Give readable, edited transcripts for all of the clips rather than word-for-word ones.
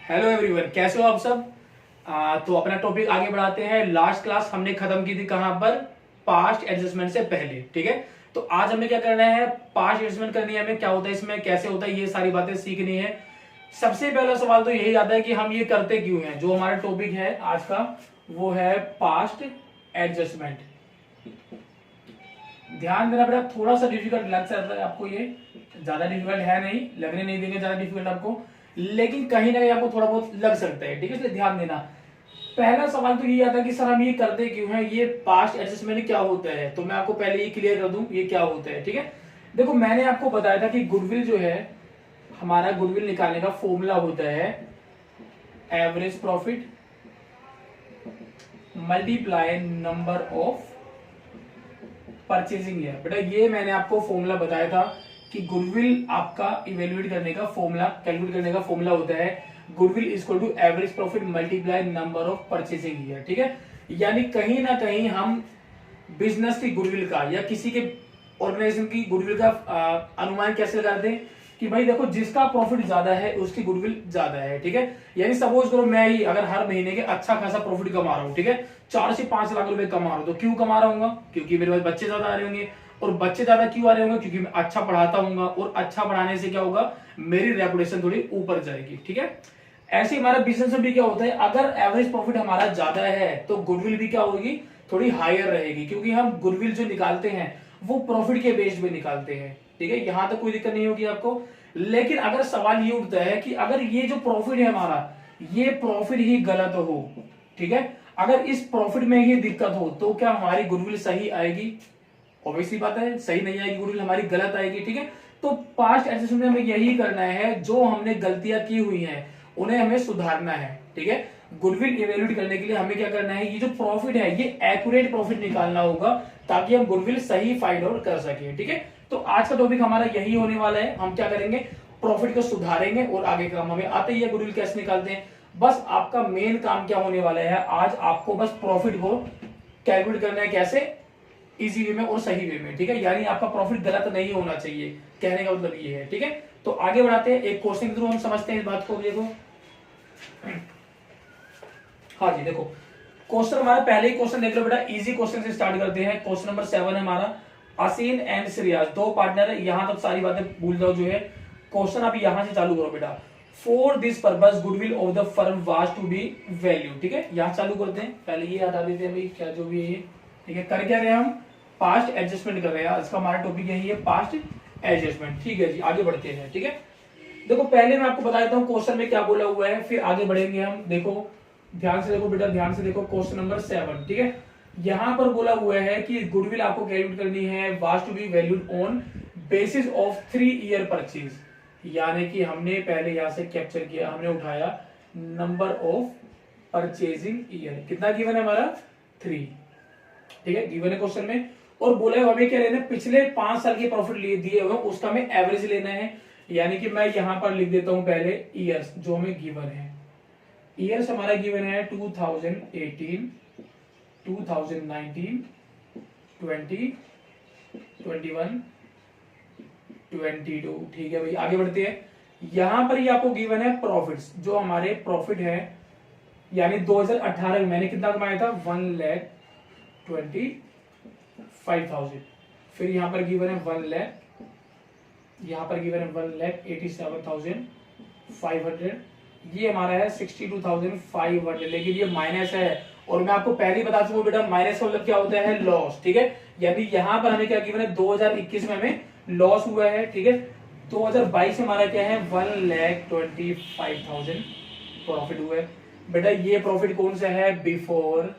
Hello everyone, कैसे हो आप सब। तो अपना टॉपिक आगे बढ़ाते हैं। लास्ट क्लास हमने खत्म की थी कहां पर, पास्ट एडजस्टमेंट से पहले। ठीक है, तो आज हमें क्या करना है, पास्ट एडजस्टमेंट करनी है हमें, क्या होता है इसमें, कैसे होता है, ये सारी बातें सीखनी है। सबसे पहला सवाल तो यही आता है कि हम ये करते क्यों हैं। जो हमारा टॉपिक है आज का वो है पास्ट एडजस्टमेंट। ध्यान देना बेटा, थोड़ा सा डिफिकल्ट लग सकता है आपको, ये ज्यादा डिफिकल्ट है नहीं, लगने नहीं देंगे ज्यादा डिफिकल्ट आपको, लेकिन कहीं ना कहीं आपको थोड़ा बहुत लग सकता है। ठीक है, इसलिए ध्यान देना। पहला सवाल तो ये आता है कि सर हम ये करते क्यों हैं, ये पास्ट एडजस्टमेंट क्या होता है। तो मैं आपको पहले ये क्लियर कर दूं ये क्या होता है। ठीक है, देखो मैंने आपको बताया था कि गुडविल जो है, हमारा गुडविल निकालने का फॉर्मूला होता है average profit multiply number of purchasing year. बेटा ये मैंने आपको फॉर्मूला बताया था कि गुडविल आपका इवेल्युएट करने का फॉर्मूला, कैलकुलेट करने का फॉर्मूला होता है goodwill is equal to average profit multiply number of purchasing year. ठीक है, यानी कहीं ना कहीं हम बिजनेस की गुडविल का या किसी के ऑर्गेनाइजेशन की गुडविल का अनुमान कैसे लगाते हैं कि भाई देखो जिसका प्रॉफिट ज्यादा है उसकी गुडविल ज्यादा है। ठीक है, यानी सपोज करो मैं ही अगर हर महीने के अच्छा खासा प्रॉफिट कमा रहा हूँ, ठीक है, 4 से 5 लाख रुपए कमा रहा हूँ, तो क्यों कमा रहा हूँ, क्योंकि मेरे पास बच्चे ज्यादा आ रहे होंगे। और बच्चे ज्यादा क्यों आ रहे होंगे, क्योंकि मैं अच्छा पढ़ाता हूँ, और अच्छा पढ़ाने से क्या होगा, मेरी रेपुटेशन थोड़ी ऊपर जाएगी। ठीक है, ऐसे हमारा बिजनेस में भी क्या होता है, अगर एवरेज प्रॉफिट हमारा ज्यादा है तो गुडविल भी क्या होगी, थोड़ी हायर रहेगी, क्योंकि हम गुडविल जो निकालते हैं वो प्रॉफिट के बेस पे निकालते हैं। ठीक है, यहां तक कोई दिक्कत नहीं होगी आपको। लेकिन अगर सवाल ये उठता है कि अगर ये जो प्रॉफिट है हमारा, ये प्रॉफिट ही गलत हो, ठीक है, अगर इस प्रॉफिट में ही दिक्कत हो तो क्या हमारी गुडविल सही आएगी? ऑब्वियसली बात है, सही नहीं आएगी, गुडविल हमारी गलत आएगी। ठीक है, तो पास्ट एडजस्टमेंट में हमें यही करना है, जो हमने गलतियां की हुई हैं उन्हें हमें सुधारना है। ठीक है, गुडविल इवेल्युएट करने के लिए हमें क्या करना है, ये जो प्रॉफिट है ये एक्यूरेट प्रॉफिट निकालना होगा ताकि हम गुडविल सही फाइंड आउट कर सके। ठीक है, तो आज का टॉपिक हमारा यही होने वाला है। हम क्या करेंगे, प्रॉफिट को सुधारेंगे और आगे काम हमें आते ही है गुडविल कैसे निकालते हैं। बस आपका मेन काम क्या होने वाला है, आज आपको बस प्रॉफिट को कैलकुलेट करना है, कैसे, इजी वे में और सही वे में। ठीक है, यानी आपका प्रॉफिट गलत नहीं होना चाहिए, कहने का मतलब ये है। ठीक है, तो आगे बढ़ाते हैं, एक क्वेश्चन के थ्रू हम समझते हैं इस बात को। देखो हाँ जी, देखो क्वेश्चन हमारा पहले ही क्वेश्चन देख लो बेटा, इजी क्वेश्चन से स्टार्ट करते हैं। क्वेश्चन नंबर 7 है हमारा, असीन एंड श्रेयास दो पार्टनर है। यहां तक सारी बातें भूल जाओ, जो है क्वेश्चन आप यहां से चालू करो बेटा। For this purpose goodwill of the firm was to be value. ठीक है, यहां चालू करते हैं, पहले ये हटा देते हैं भाई, क्या जो भी है ये। ठीक है, कर क्या रहे हैं हम, पास्ट एडजस्टमेंट कर रहे हैं। इसका हमारा टॉपिक यही है, पास्ट एडजस्टमेंट। ठीक है जी, आगे बढ़ते हैं। ठीक है, देखो पहले मैं आपको बता देता हूँ क्वेश्चन में क्या बोला हुआ है, फिर आगे बढ़ेंगे हम। देखो ध्यान से देखो बेटा, ध्यान से देखो क्वेश्चन नंबर 7। ठीक है, यहां पर बोला हुआ है कि गुडविल आपको कैलकुलेट करनी है, was to be valued on basis of 3 year purchase. यानी कि हमने पहले यहां से कैप्चर किया, हमने उठाया नंबर ऑफ परचेजिंग ईयर, कितना गिवन है हमारा, 3। ठीक है, गिवन है क्वेश्चन में, और बोला है हमें क्या लेना है, पिछले 5 साल के प्रॉफिट दिए हुए उसका हमें एवरेज लेना है। यानी कि मैं यहां पर लिख देता हूं पहले ईयर्स जो हमें गिवन है। ईयर्स हमारा गिवन है 2018, 2019, 20, 21, 22। ठीक है भाई, आगे बढ़ते हैं। यहां पर ही आपको गिवन है प्रॉफिट्स, जो हमारे प्रॉफिट है, यानी 2018 में मैंने कितना कमाया था, 1,25,000। फिर यहां पर गिवन है 1 लाख, यहां पर गिवन है 1,87,500। ये हमारा है 62,500, लेकिन ये माइनस है, और मैं आपको पहले ही बता चुका हूं बेटा, माइनस का मतलब क्या होता है, लॉस। ठीक है, यानी यहां पर हमें क्या गिवन है, 2021 में हमें लॉस हुआ है। ठीक है, 2022 में हमारा क्या है, 1,25,000 प्रॉफिट हुआ है। बेटा ये प्रॉफिट कौन सा है, बिफोर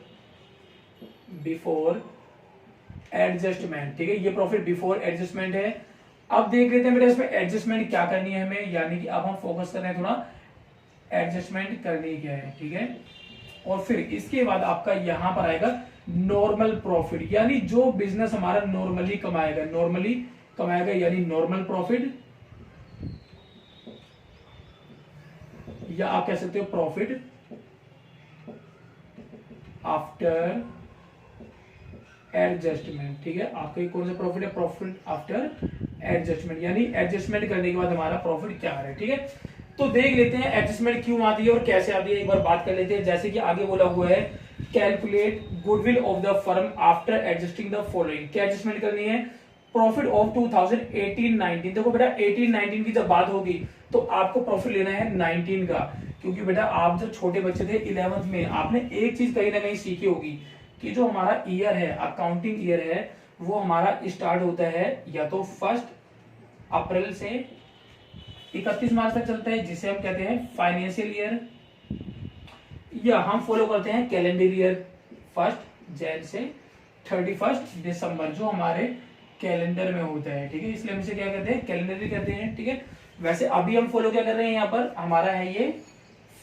एडजस्टमेंट। ठीक है, ये प्रॉफिट बिफोर एडजस्टमेंट है। अब देख लेते हैं बेटा इसमें एडजस्टमेंट क्या करनी है हमें, यानी कि अब हम फोकस कर रहे हैं थोड़ा एडजस्टमेंट करनी क्या है। ठीक है, और फिर इसके बाद आपका यहां पर आएगा नॉर्मल प्रॉफिट, यानी जो बिजनेस हमारा नॉर्मली कमाएगा, यानी नॉर्मल प्रॉफिट, या आप कह सकते हो प्रॉफिट आफ्टर एडजस्टमेंट। ठीक है, आपका कौन सा प्रॉफिट है, प्रॉफिट आफ्टर एडजस्टमेंट, यानी एडजस्टमेंट करने के बाद हमारा प्रॉफिट क्या है। ठीक है, तो देख लेते हैं एडजस्टमेंट क्यों आती है और कैसे आती है, एक बार बात कर लेते हैं। जैसे कि आगे बोला हुआ है calculate goodwill of the firm after adjusting the following. क्या एडजस्टमेंट करनी है? Profit of 2018-19। देखो बेटा 18-19 की जब बात होगी तो आपको प्रॉफिट लेना है 19 का, क्योंकि बेटा आप जब छोटे बच्चे थे 11th में, आपने एक चीज कहीं ना कहीं सीखी होगी कि जो हमारा ईयर है, अकाउंटिंग ईयर है, वो हमारा स्टार्ट होता है या तो 1 अप्रैल से 31 मार्च तक चलता है, जिसे हम कहते हैं फाइनेंशियल ईयर, या हम फॉलो करते हैं कैलेंडर ईयर 1 जनवरी से 31 दिसंबर, जो हमारे कैलेंडर में होता है। ठीक है, इसलिए हम इसे क्या कहते हैं? कैलेंडर कहते हैं। ठीक है, वैसे अभी हम फॉलो क्या कर रहे हैं, यहाँ पर हमारा है ये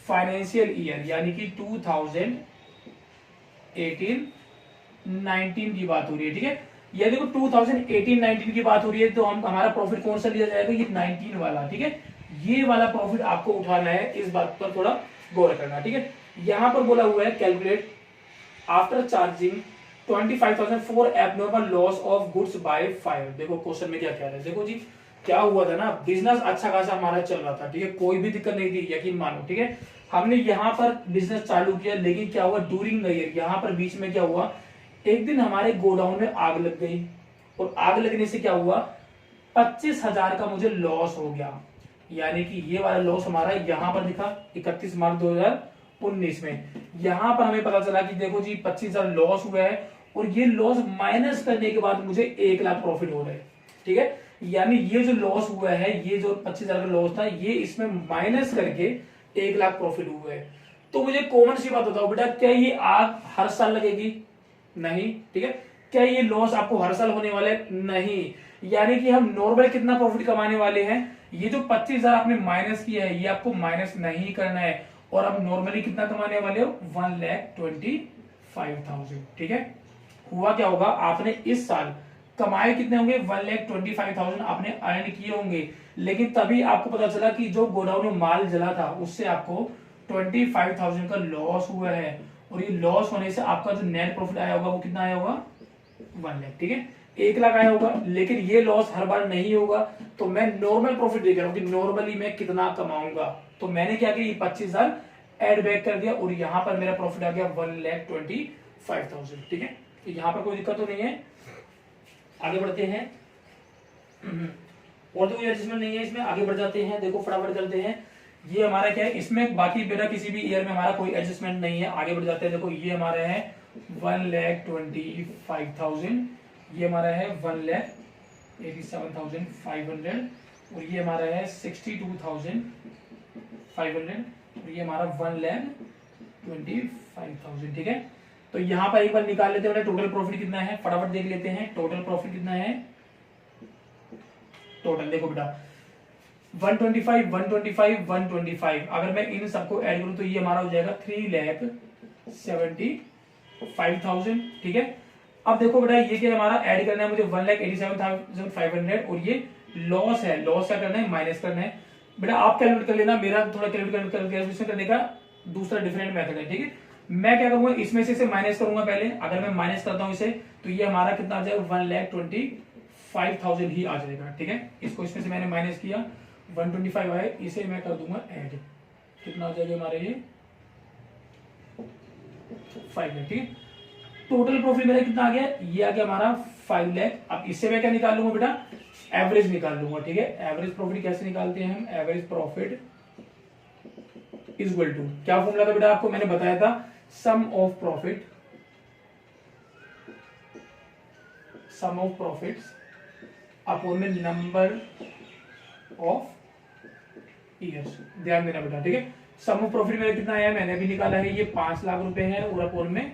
फाइनेंशियल ईयर, यानी कि 2018-19 की बात हो रही है। ठीक है, ये देखो 2018-19 की बात हो रही है, तो हम हमारा प्रॉफिट कौन सा लिया जाएगा? ये 19 वाला। ठीक है, ये वाला प्रॉफिट आपको उठाना है, इस बात पर थोड़ा गौर करना। ठीक है, यहां पर बोला हुआ है calculate after charging 25,000 for abnormal loss of goods by fire. देखो क्वेश्चन में क्या कह रहा है, देखो जी क्या हुआ था ना, बिजनेस अच्छा खासा हमारा चल रहा था। ठीक है, कोई भी दिक्कत नहीं थी, यकीन मानो। ठीक है, हमने यहाँ पर बिजनेस चालू किया, लेकिन क्या हुआ ड्यूरिंग द ईयर, यहाँ पर बीच में क्या हुआ, एक दिन हमारे गोडाउन में आग लग गई, और आग लगने से क्या हुआ, 25,000 का मुझे लॉस हो गया। यानी कि ये वाला लॉस हमारा यहाँ पर दिखा 31 मार्च 2019 में। यहां पर हमें पता चला कि देखो जी 25,000 लॉस हुआ है, और ये लॉस माइनस करने के बाद मुझे 1 लाख प्रॉफिट हो रहा है। ठीक है, यानी ये जो लॉस हुआ है, ये जो 25,000 का लॉस था, ये इसमें माइनस करके 1 लाख प्रॉफिट हुआ है। तो मुझे कॉमन सी बात बताओ बेटा, क्या ये आग हर साल लगेगी? नहीं। ठीक है, क्या ये लॉस आपको हर साल होने वाला है? नहीं। यानी कि हम नॉर्मल कितना प्रॉफिट कमाने वाले हैं, ये जो 25,000 आपने माइनस किया है, ये आपको माइनस नहीं करना है, और अब नॉर्मली कितना कमाने वाले हो? 1,25,000। ठीक है, हुआ क्या होगा, आपने इस साल कमाए कितने होंगे? 1,25,000 आपने अर्न किए होंगे, लेकिन तभी आपको पता चला कि जो गोडाउन में माल जला था, उससे आपको 25,000 का लॉस हुआ है, और ये लॉस होने से आपका जो नेट प्रॉफिट आया होगा वो कितना आया होगा? 1 लाख। ठीक है, 1 लाख आया होगा, लेकिन ये लॉस हर बार नहीं होगा, तो मैं नॉर्मल प्रॉफिट देख रहा हूं कि नॉर्मली मैं कितना कमाऊंगा। तो मैंने क्या किया, ये 25,000 एड बैक कर दिया, और यहां पर मेरा प्रॉफिट आ गया 1,25,000। ठीक है, तो यहां पर कोई दिक्कत तो नहीं है। आगे बढ़ते हैं, और तो कोई एडजस्टमेंट नहीं है इसमें, आगे बढ़ जाते हैं। देखो फटाफट चलते हैं, ये हमारा क्या है, इसमें बाकी बेटा किसी भी ईयर में हमारा कोई एडजस्टमेंट नहीं है। आगे बढ़ जाते हैं, देखो ये हमारा है 1,25,000, ये हमारा है 1,87,500, और ये हमारा है 62,500, और ये हमारा 1,25,000। ठीक है, तो यहां पर एक बार निकाल लेते हैं टोटल प्रॉफिट कितना है, फटाफट देख लेते हैं टोटल प्रॉफिट कितना है। टोटल देखो बेटा 125, 125, 125, अगर मैं इन सबको ऐड करूं तो ये हमारा हो जाएगा 3,75,000। ठीक है, अब देखो बेटा ये क्या हमारा ऐड करना है मुझे 1,87,500, और ये लॉस है, लॉस क्या करना है? माइनस करना है। बेटा आप कैलकुलेट कर लेना, मेरा थोड़ा कैलकुलेशन करने का दूसरा डिफरेंट मेथड है। ठीक है, मैं क्या करूंगा, इसमें से माइनस करूंगा पहले। अगर मैं माइनस करता हूं इसे, तो ये हमारा कितना आ जाएगा? 1,25,000 ही आ जाएगा। ठीक है, इसको इसमें से मैंने माइनस किया, 125 आए, इसे मैं कर दूंगा ऐड, कितना हो जाएगा हमारे ये 5 लाख। ठीक है, टोटल प्रॉफिट मेरा कितना आ गया? ये आ गया हमारा 5 लाख। अब इससे मैं क्या निकाल लूंगा बेटा? एवरेज निकाल लूंगा। ठीक है, एवरेज प्रॉफिट कैसे निकालते हैं हम? Average profit is equal to, क्या फॉर्मूला था बेटा आपको मैंने बताया था? सम ऑफ प्रॉफिट्स अपॉन में नंबर ऑफ ईयर्स। ध्यान देना बेटा। ठीक है, सम ऑफ प्रॉफिट मेरा कितना आया मैंने भी निकाला है, ये 5 लाख रुपए है, और अपॉन में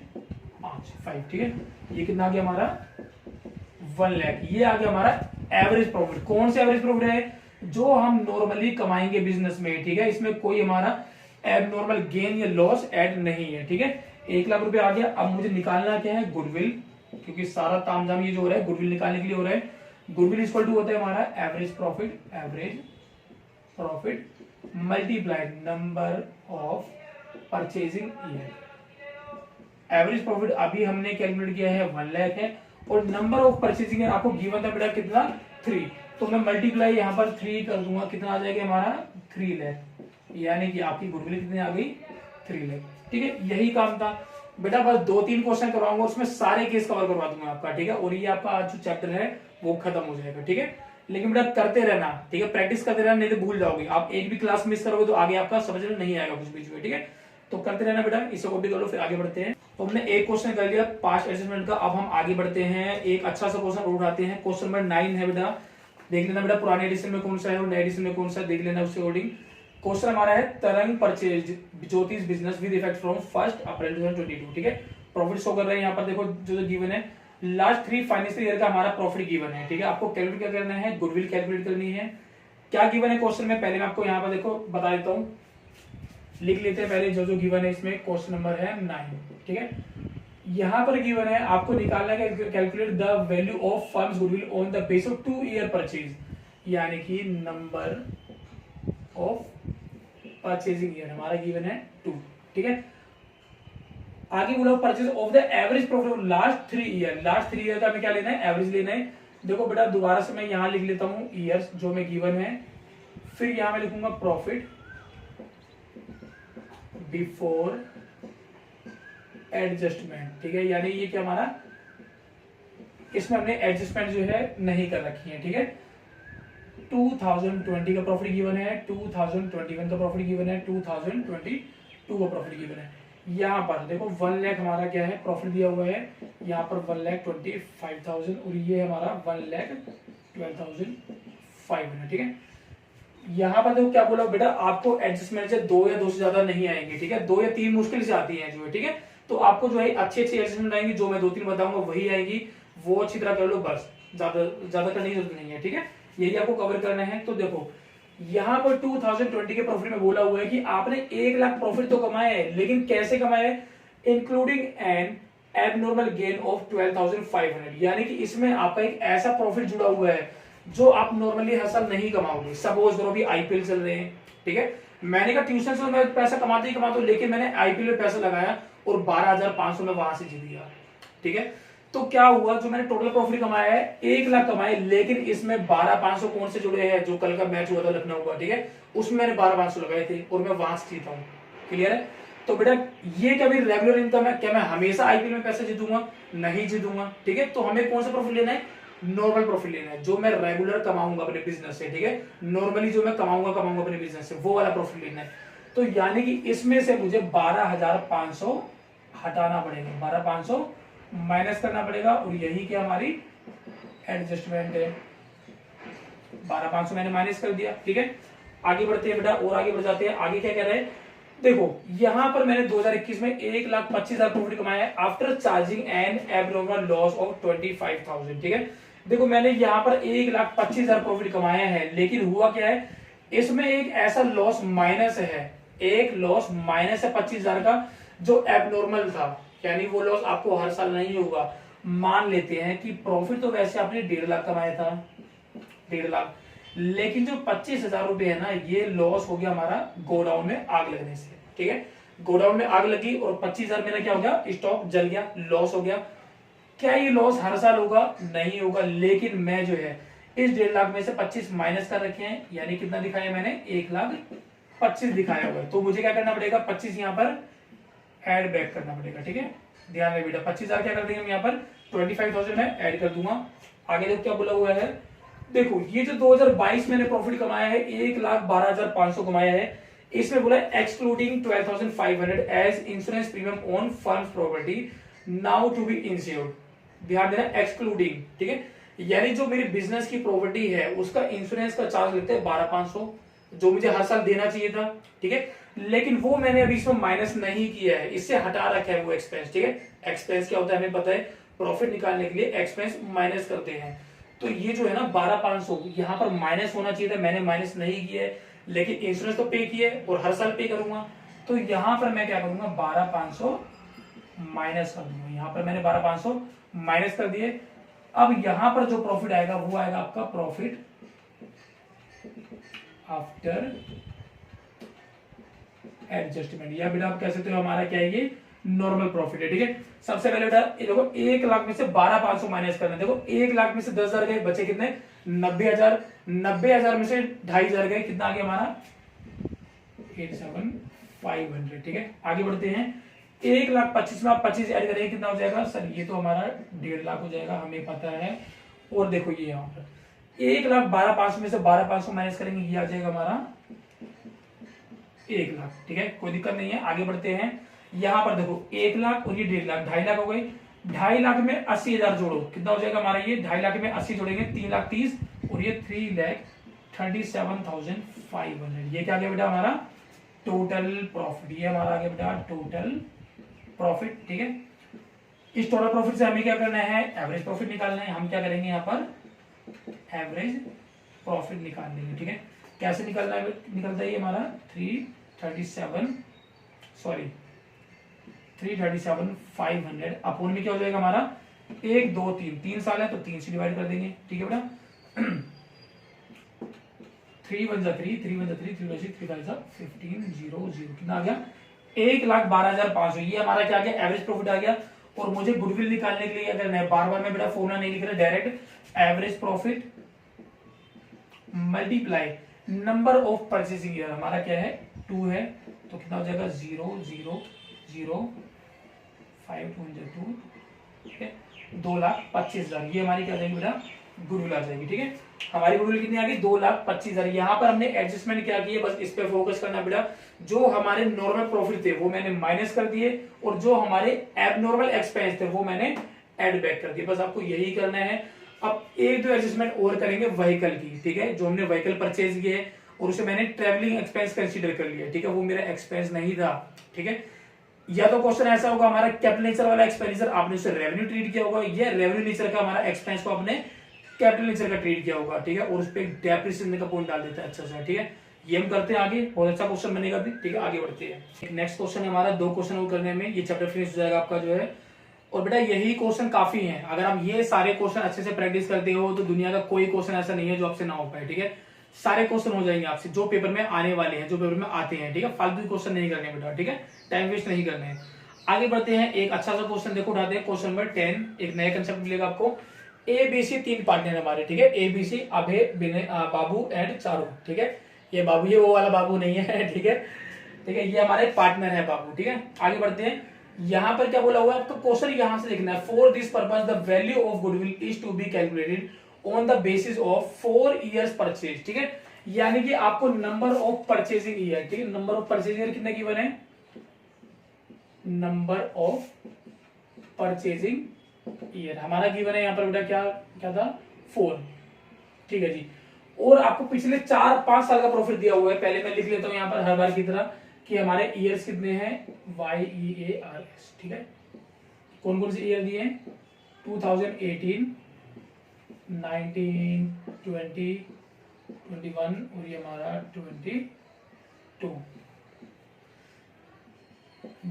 5। ठीक है, ये कितना आ गया हमारा? 1 लाख। ये आ गया हमारा एवरेज प्रॉफिट। कौन सा एवरेज प्रॉफिट है? जो हम नॉर्मली कमाएंगे बिजनेस में। ठीक है, इसमें कोई हमारा एबनॉर्मल गेन या लॉस ऐड नहीं है। ठीक है, 1 लाख रुपए आ गया। अब मुझे निकालना क्या है? गुडविल, क्योंकि सारा तामझाम ये जो हो रहा है गुडविल निकालने के लिए हो रहा है। गुडविल इक्वल टू होता है हमारा average profit multiplied number of purchasing year. Average profit अभी हमने कैलकुलेट किया है 1 लाख है, और नंबर ऑफ परचेजिंग ईयर आपको गिवन था बेटा कितना? 3। तो मैं मल्टीप्लाई यहाँ पर 3 कर दूंगा, कितना आ जाएगा हमारा? 3 लाख। यानी कि आपकी गुडविल कितनी आ गई 3 लाख। ठीक है, यही काम था बेटा, बस 2-3 क्वेश्चन करवाऊंगा, उसमें सारे केस कवर करवा दूंगा आपका। ठीक है, और ये आपका आज जो चैप्टर है वो खत्म हो जाएगा। ठीक है, लेकिन बेटा करते रहना, ठीक है, प्रैक्टिस करते रहना, नहीं तो भूल जाओगे आप। एक भी क्लास मिस करोगे तो आगे आपका समझ में नहीं आएगा कुछ बीच में। ठीक है, तो करते रहना बेटा, इसे कॉपी कर लो, फिर आगे बढ़ते हैं। तो हमने एक क्वेश्चन कर लिया पास्ट एडजस्टमेंट का, अब हम आगे बढ़ते हैं, एक अच्छा सा क्वेश्चन उठाते हैं। क्वेश्चन नंबर 9 है बेटा, देख लेना बेटा पुराने एडिशन में कौन सा है और नए एडिशन में कौन सा, देख लेना उसके अकॉर्डिंग। क्वेश्चन हमारा है तरंग परचेज ज्योतिष बिजनेस विद इफेक्ट फ्रॉम 1 अप्रैल 2022। ठीक है, प्रॉफिट शो कर रहे हैं यहाँ पर, देखो जो गिवन है लास्ट 3 फाइनेंशियल ईयर का हमारा प्रॉफिट गिवन है। ठीक है, आपको कैलकुलेट क्या करना है, गुडविल कैलकुलेट करनी है। क्या गिवन है क्वेश्चन में, पहले मैं आपको यहाँ पर देखो बता देता हूँ, लिख लेते हैं पहले जो गिवन है इसमें। क्वेश्चन नंबर है 9। ठीक है, यहां पर गिवन है आपको निकालना है calculate the value of firms goodwill on the base of 2 year purchase, यानी कि नंबर ऑफ परचेजिंग ईयर हमारा गिवन है 2। ठीक है, आगे बोला purchase of the average profit of last 3 year. Last 3 year का हमें क्या लेना है, एवरेज लेना है। देखो बेटा दोबारा से मैं यहां लिख लेता हूं ईयर्स जो मैं गिवन है, फिर यहां मैं लिखूंगा प्रॉफिट बिफोर एडजस्टमेंट। ठीक है, यानी ये क्या हमारा, इसमें हमने एडजस्टमेंट जो है नहीं कर रखी है। ठीक है, 2020 का प्रॉफिट गिवन है, 2021 का प्रॉफिट गिवन है, 2022 का प्रॉफिट गिवन है। यहाँ पर देखो 1 लाख हमारा क्या है प्रॉफिट दिया हुआ है, यहाँ पर 1,25,000 और ये हमारा 1,12,500। ठीक है, यहाँ पर देखो क्या बोला बेटा, आपको एडजस्टमेंट से 2 या 2 से ज्यादा नहीं आएंगे। ठीक है, 2 या 3 मुश्किल से आती है जो है। ठीक है, तो आपको जो है अच्छी एडजस्टमेंट आएंगी, जो मैं 2-3 बताऊंगा वही आएगी, वो अच्छी तरह कर लो, बस ज्यादा करने की जरूरत नहीं है। ठीक है, यही आपको कवर करना है। तो देखो यहाँ पर 2020 के प्रॉफिट में बोला हुआ है कि आपने 1 लाख प्रॉफिट तो कमाया है, लेकिन कैसे कमाया है, including N abnormal gain of 12,500, यानी कि इसमें आपका एक ऐसा प्रॉफिट जुड़ा हुआ है जो आप नॉर्मली हर साल नहीं कमाओगे। सपोज करो भी आईपीएल चल रहे हैं, ठीक है, मैंने कहा ट्यूशन से मैं पैसा कमाते ही कमाता हूं, लेकिन मैंने आईपीएल में पैसा लगाया और 12,500 में वहां से जीत गया। ठीक है, तो क्या हुआ, जो मैंने टोटल प्रॉफिट कमाया है 1 लाख कमाए, लेकिन इसमें 12,500 कौन से जुड़े हैं, जो कल का मैच हुआ था लखनऊ का। ठीक है, उसमें मैंने 12,500 लगाए थे और मैं वहां से जीता हूँ। क्लियर है, तो बेटा ये कभी रेगुलर इनकम है, क्या मैं हमेशा आईपीएल में पैसा जीतूंगा, नहीं जीतूंगा। ठीक है, तो हमें कौन सा प्रॉफिट लेना है, नॉर्मल प्रॉफिट लेना है, जो मैं रेगुलर कमाऊंगा अपने बिजनेस से। ठीक है, नॉर्मली जो मैं कमाऊंगा अपने बिजनेस से, वो वाला प्रॉफिट लेना है। तो यानी कि इसमें से मुझे 12,500 हटाना पड़ेगा, 12,500 माइनस करना पड़ेगा, और यही क्या हमारी एडजस्टमेंट है। 12,500 मैंने माइनस कर दिया। ठीक है, आगे बढ़ते हैं बेटा, और आगे बढ़ जाते हैं। आगे क्या कह रहे हैं, देखो यहां पर मैंने 2021 में 1,25,000 प्रॉफिट कमाया है after charging N abnormal loss of 25,000। ठीक है, देखो मैंने यहां पर 1,25,000 प्रॉफिट कमाया है, लेकिन हुआ क्या है, इसमें एक ऐसा लॉस माइनस है, एक लॉस माइनस है 25,000 का, जो एबनॉर्मल था, यानी वो लॉस आपको हर साल नहीं होगा। मान लेते हैं कि प्रॉफिट तो वैसे आपने 1.5 लाख कमाया था, 1.5 लाख, लेकिन जो 25,000 रुपए है ना, ये लॉस हो गया हमारा गोडाउन में आग लगने से। ठीक है, गोडाउन में आग लगी और 25,000 मेरा क्या हो गया, स्टॉक जल गया, लॉस हो गया। क्या ये लॉस हर साल होगा, नहीं होगा, लेकिन मैं जो है इस 1.5 लाख में से 25 माइनस कर रखे हैं, यानी कितना दिखाया मैंने, 1,25,000 दिखाया हुआ है। तो मुझे क्या करना पड़ेगा, 25 यहाँ पर ऐड बैक करना पड़ेगा। ठीक है, ध्यान में बेटा 25,000 क्या कर देंगे हम यहाँ पर 25,000 में ऐड कर दूंगा। आगे देखो क्या बोला हुआ है, देखो ये जो 2022 मैंने प्रॉफिट कमाया है 1,12,500 कमाया है, इसमें बोला excluding 12,500 as insurance premium on firm's property now to be insured. ध्यान देना एक्सक्लूडिंग। ठीक है, यानी जो मेरी बिजनेस की प्रॉपर्टी है उसका इंश्योरेंस का चार्ज लेते हैं 12,500, जो मुझे हर साल देना चाहिए था। ठीक है, लेकिन वो मैंने अभी इसमें माइनस नहीं किया है, इससे हटा रखा है वो एक्सपेंस। ठीक है, एक्सपेंस क्या होता है हमें पता है, प्रॉफिट निकालने के लिए एक्सपेंस माइनस करते हैं। तो ये जो है ना 12,500 यहाँ पर माइनस होना चाहिए था, मैंने माइनस नहीं किया है, लेकिन इंश्योरेंस तो पे किया है और हर साल पे करूंगा। तो यहाँ पर मैं क्या करूंगा, 12,500 माइनस कर दूंगा। यहाँ पर मैंने 12,500 माइनस कर दिए। अब यहाँ पर जो प्रॉफिट आएगा वो आएगा आपका प्रॉफिट आफ्टर एडजस्टमेंट, या बेटा आप कह सकते हो हमारा क्या है, ये नॉर्मल प्रॉफिट है। ठीक है, सबसे पहले बेटा देखो 1 लाख में से 12,500 माइनस करना है। देखो 1 लाख में से 10,000 गए, बचे कितने, 90,000। 90,000 में से 2,500 गए, कितना आ गया हमारा 87,500। ठीक है, आगे बढ़ते हैं। 1,25,000 में आप 25 ऐड करेंगे कितना हो जाएगा सर? ये तो हमारा 1.5 लाख हो जाएगा, हमें पता है। और देखो ये यहाँ पर 1,12,500 में से 12,500 माइनस करेंगे, ये आ जाएगा हमारा 1 लाख। ठीक है, कोई दिक्कत नहीं है, आगे बढ़ते हैं। यहाँ पर देखो 1 लाख और ये 1.5 लाख, 2.5 लाख हो गए। 2.5 लाख में 80,000 जोड़ो, कितना हो जाएगा हमारा? ये 2.5 लाख में 80 जोड़ेंगे 3,30,000 और ये 3,37,500। ये क्या आ गया बेटा हमारा? Total profit. ये हमारा आ गया बेटा टोटल प्रॉफिट। ठीक है, इस टोटल प्रॉफिट से हमें क्या करना है? एवरेज प्रॉफिट निकालना है। हम क्या करेंगे यहाँ पर? एवरेज प्रॉफिट निकाल लेंगे। ठीक है, कैसे निकलना है? निकलता है ये हमारा 337,500 अपोन में क्या हो जाएगा हमारा? 1 2 3, 3 साल है तो 3 से डिवाइड कर देंगे। ठीक है बेटा, 3 1 3, 3 1 3, 3 3 3 15,000 कितना आ गया? 1,12,500। ये हमारा क्या आ गया? एवरेज प्रॉफिट आ गया। और मुझे गुडविल निकालने के लिए अगर मैं बार बार में बेटा फॉर्मूला नहीं लिख रहा, direct average profit multiply number of purchasing year, हमारा क्या है? 2 है, तो कितना हो जाएगा? 0 0 0 5 2 2। ठीक है, 2,25,000। ये हमारी क्या जाएगी बेटा? गुडविल आ जाएगी। ठीक है, हमारी गुडविल कितनी आ गई? 2,25,000। यहाँ पर हमने एडजस्टमेंट क्या की है? बस इस पे फोकस करना बेटा। जो हमारे नॉर्मल प्रॉफिट थे वो मैंने माइनस कर दिए, और जो हमारे एबनॉर्मल एक्सपेंस थे वो मैंने ऐड बैक कर दिए। बस आपको यही करना है। अब 1-2 एडजस्टमेंट और करेंगे व्हीकल की। ठीक है, जो हमने व्हीकल परचेज किए और उसे मैंने ट्रेवलिंग एक्सपेंस कंसीडर कर लिया। ठीक है, वो मेरा एक्सपेंस नहीं था। ठीक है, या तो क्वेश्चन ऐसा होगा हमारा कैपिटल नेचर वाला एक्सपेंडिचर आपने उसे रेवेन्यू ट्रीट किया होगा, या रेवेन्यू नेचर का हमारा एक्सपेंस को आपने कैपिटल नेचर का ट्रीट किया होगा। ठीक है, और उस पर डेप्रिसिएशन का पॉइंट डाल देता है। अच्छा ठीक है, ये हम करते हैं आगे, बहुत अच्छा क्वेश्चन बनेगा भी। ठीक है, आगे बढ़ते हैं। नेक्स्ट क्वेश्चन है हमारा, 2 क्वेश्चन और करने में ये चैप्टर फिनिश हो जाएगा आपका जो है। और बेटा यही क्वेश्चन काफी है, अगर आप ये सारे क्वेश्चन अच्छे से प्रैक्टिस करते हो तो दुनिया का कोई क्वेश्चन ऐसा नहीं है जो आपसे ना हो पाए। ठीक है, सारे क्वेश्चन हो जाएंगे आपसे जो पेपर में आने वाले हैं, जो पेपर में आते हैं। ठीक है, फालतू क्वेश्चन नहीं करने बेटा। ठीक है, टाइम वेस्ट नहीं करने हैं। आगे बढ़ते हैं, एक अच्छा सा क्वेश्चन देखो उठाते हैं। क्वेश्चन नंबर 10, एक नया कंसेप्ट मिलेगा आपको। ABC 3 पार्टनर हमारे। ठीक है, ABC Abhay Vinay Babu and Charu. ठीक है, ये बाबू, ये वो वाला बाबू नहीं है। ठीक है, ठीक है, ये हमारे पार्टनर है बाबू। ठीक है, आगे बढ़ते हैं। यहां पर क्या बोला हुआ है आपका? क्वेश्चन यहां से देखना है। For this purpose the value of goodwill is to be calculated on the basis of 4 years purchase. ठीक है, यानी कि आपको नंबर ऑफ परचेजिंग ईयर, ठीक है, नंबर ऑफ परचेजिंग ईयर कितना गिवन है? नंबर ऑफ परचेजिंग ईयर हमारा गिवन है यहाँ पर बेटा, क्या क्या था? 4। ठीक है जी, और आपको पिछले 4-5 साल का प्रॉफिट दिया हुआ है। पहले मैं लिख लेता हूं यहाँ पर हर बार की तरह कि हमारे ईयर्स कितने हैं? YEARS। ठीक है, कौन कौन से ईयर दिए हैं? 2018, 19, 20, 21 और ये हमारा 22।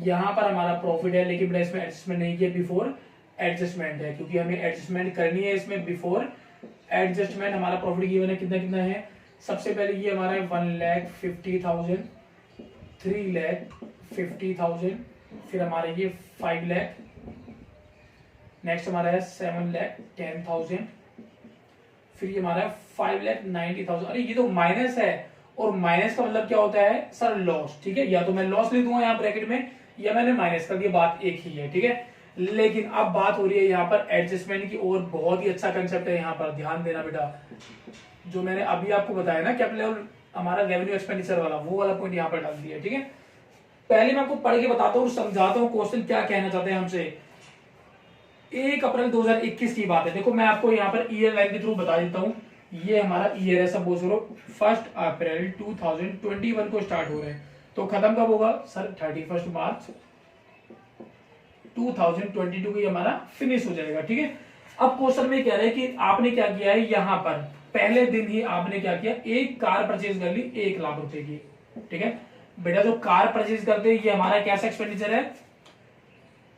यहां पर हमारा प्रॉफिट है, लेकिन इसमें एडजस्टमेंट नहीं किया, बिफोर एडजस्टमेंट है, क्योंकि हमें एडजस्टमेंट करनी है इसमें। बिफोर एडजस्टमेंट हमारा प्रॉफिट गिवन है कितना कितना है? सबसे पहले ये हमारा 1,50,000, 3,50,000, फिर हमारा ये 5 लाख, नेक्स्ट हमारा है 7,10,000, फिर ये हमारा 5,90,000। अरे ये तो माइनस है, और माइनस का मतलब क्या होता है सर? लॉस। ठीक है, या तो मैं लॉस लिख दूंगा यहाँ ब्रैकेट में, या मैंने माइनस कर दिया, बात एक ही है। ठीक है, लेकिन अब बात हो रही है यहाँ पर एडजस्टमेंट की, और बहुत ही अच्छा कंसेप्ट है यहाँ पर, ध्यान देना बेटा। जो मैंने अभी आपको बताया ना कैपिटल हमारा रेवेन्यू एक्सपेंडिचर वाला, वो वाला पॉइंट यहाँ पर डाल दिया। ठीक है, पहले मैं आपको पढ़ के बताता हूँ, समझाता हूँ क्वेश्चन क्या कहना चाहते हैं हमसे। 1 अप्रैल 2021 की बात है। देखो मैं आपको यहाँ पर ईयर लाइन के थ्रू बता देता हूँ। ये हमारा ईयर है, सपोज करो 1 अप्रैल 2021 को स्टार्ट हो रहे हैं, तो खत्म कब होगा सर? 31 मार्च 2022 को हमारा फिनिश हो जाएगा। ठीक है, अब क्वेश्चन में कह रहे हैं कि आपने क्या किया है, यहाँ पर पहले दिन ही आपने क्या किया? एक कार परचेज कर ली 1 लाख रुपए की। ठीक है बेटा, जो कार परचेज करते हैं ये हमारा कैसा एक्सपेंडिचर है?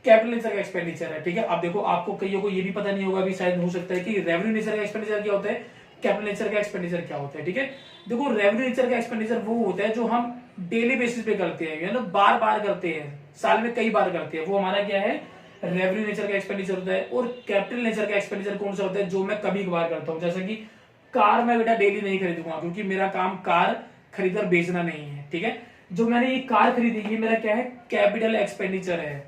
कैपिटल नेचर का एक्सपेंडिचर है। ठीक है, अब देखो आपको कईयों को ये भी पता नहीं होगा, भी शायद हो सकता है कि रेवेन्यू नेचर का एक्सपेंडिचर क्या होता है, कैपिटल नेचर का एक्सपेंडिचर क्या होता है। ठीक है, देखो रेवेन्यू नेचर का एक्सपेंडिचर वो होता है जो हम डेली बेसिस पे करते हैं, ना बार बार करते हैं, साल में कई बार करते हैं, वो हमारा क्या है? रेवेन्यू नेचर का एक्सपेंडिचर होता है। और कैपिटल नेचर का एक्सपेंडिचर कौन सा होता है? जो मैं कभी कभार करता हूँ, जैसे कि कार मैं बेटा डेली नहीं खरीदूंगा, क्योंकि मेरा काम कार खरीदकर बेचना नहीं है। ठीक है, जो मैंने ये कार खरीदी ये मेरा क्या है, कैपिटल एक्सपेंडिचर है।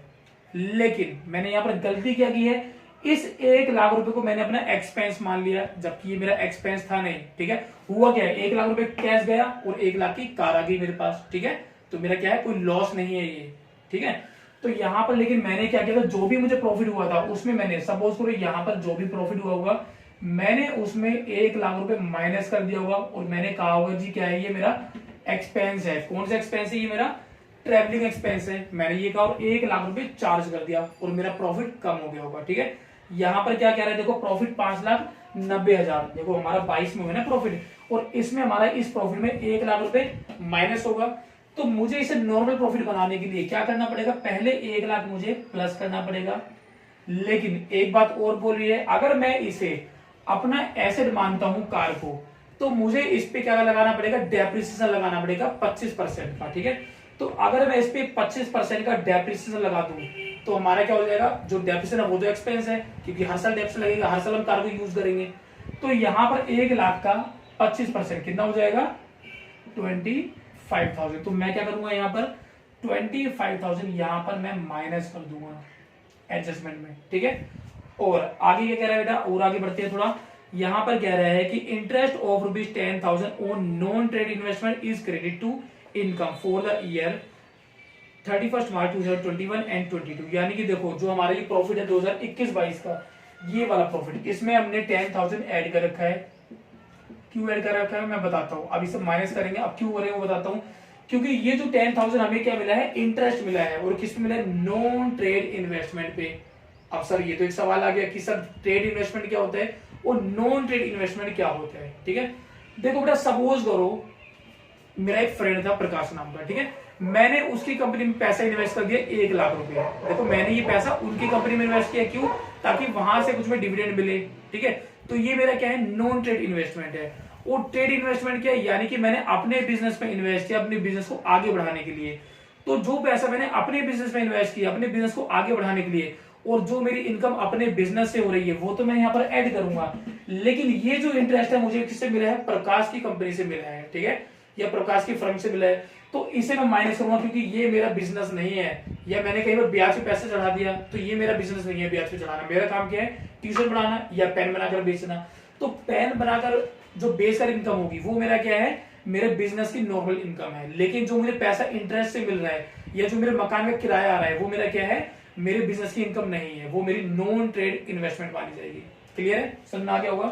लेकिन मैंने यहाँ पर गलती क्या की है, इस 1 लाख रुपए को मैंने अपना एक्सपेंस मान लिया, जबकि ये मेरा एक्सपेंस था नहीं। ठीक है, हुआ क्या है, 1 लाख रुपए कैश गया और 1 लाख की कार आ गई मेरे पास। ठीक है, तो मेरा क्या है, कोई लॉस नहीं है ये। ठीक है, तो यहाँ पर लेकिन मैंने क्या किया था, जो भी मुझे प्रॉफिट हुआ था उसमें मैंने सपोज करो यहाँ पर जो भी प्रॉफिट हुआ होगा मैंने उसमें 1 लाख रुपए माइनस कर दिया होगा और मैंने कहा होगा जी क्या है, ये मेरा एक्सपेंस है। कौन सा एक्सपेंस है, ये मेरा ट्रेवलिंग एक्सपेंस है। मैंने ये कहा और 1 लाख रुपए चार्ज कर दिया और मेरा प्रॉफिट कम हो गया होगा। ठीक है, यहाँ पर क्या कह रहा है, देखो प्रॉफिट 5,90,000, देखो हमारा 22 में हुआ ना प्रॉफिट, और इसमें हमारा इस प्रॉफिट में 1 लाख रुपए माइनस होगा। तो मुझे इसे नॉर्मल प्रॉफिट बनाने के लिए क्या करना पड़ेगा, पहले 1 लाख मुझे प्लस करना पड़ेगा। लेकिन एक बात और बोल रही है, अगर मैं इसे अपना एसेट मानता हूं कार को, तो मुझे इस पे क्या लगाना पड़ेगा, डेप्रिसिएशन लगाना पड़ेगा 25% का। ठीक है, तो अगर मैं इस पे 25% का डेप्रिसिएशन लगा दूं तो हमारा क्या हो जाएगा, जो डेप्रिसिएशन है वो तो एक्सपेंस है, क्योंकि हर साल डेप्रिसिएशन लगेगा, हर साल हम कार को यूज करेंगे। तो यहां पर 1 लाख का 25% कितना हो जाएगा, 25,000। तो मैं क्या करूंगा, यहाँ पर 25,000 यहां पर मैं माइनस कर दूंगा एडजस्टमेंट में। ठीक है, और आगे क्या कह रहा है बेटा, और आगे बढ़ते हैं थोड़ा। यहां पर कह रहा है कि interest of ₹10,000 on non trade investment is credit to income for the year 31 March 2021 and 22। यानी कि देखो जो हमारा ये प्रॉफिट है 2021-22 का, ये वाला प्रॉफिट, इसमें हमने 10,000 ऐड कर रखा है। क्यों ऐड कर रखा है मैं बताता हूँ, अभी सब माइनस करेंगे, अब क्यों करेंगे वो बताता हूँ। क्योंकि ये जो 10,000 हमें क्या मिला है, इंटरेस्ट मिला है, और किस पे मिला है, नॉन ट्रेड इन्वेस्टमेंट पे। अब सर ये तो एक सवाल आ गया कि सर ट्रेड इन्वेस्टमेंट क्या होता है और नॉन ट्रेड इन्वेस्टमेंट क्या होता है। ठीक है, देखो बेटा सपोज करो मेरा एक फ्रेंड था प्रकाश नाम का। ठीक है, मैंने उसकी कंपनी में पैसा इन्वेस्ट कर दिया 1 लाख रुपए। देखो मैंने ये पैसा उनकी कंपनी में इन्वेस्ट किया, क्यों, ताकि वहां से कुछ में डिविडेंड मिले। ठीक है, तो ये मेरा क्या है, नॉन ट्रेड इन्वेस्टमेंट है। और ट्रेड इन्वेस्टमेंट क्या है, यानी कि मैंने अपने बिजनेस में इन्वेस्ट किया, अपने बिजनेस को आगे बढ़ाने के लिए। तो जो पैसा मैंने अपने बिजनेस में इन्वेस्ट किया, अपने बिजनेस को आगे बढ़ाने के लिए, और जो मेरी इनकम अपने बिजनेस से हो रही है वो तो मैं यहाँ पर ऐड करूंगा। लेकिन ये जो इंटरेस्ट है मुझे किससे मिला है, प्रकाश की कंपनी से मिला है। ठीक है, या प्रकाश की फर्म से मिला है, तो इसे मैं माइनस करूंगा, क्योंकि ये मेरा बिजनेस नहीं है। या मैंने कहीं पर ब्याज पे पैसे चढ़ा दिया, तो ये मेरा बिजनेस नहीं है ब्याज पे चढ़ाना। मेरा काम क्या है, ट्यूशन बनाना या पेन बनाकर बेचना। तो पेन बनाकर जो बेचकर इनकम होगी वो मेरा क्या है, मेरे बिजनेस की नॉर्मल इनकम है। लेकिन जो मुझे पैसा इंटरेस्ट से मिल रहा है या जो मेरे मकान का किराया आ रहा है वो मेरा क्या है, मेरे बिजनेस की इनकम नहीं है, वो मेरी नॉन ट्रेड इन्वेस्टमेंट मानी जाएगी। क्लियर है, समझ आ गया होगा।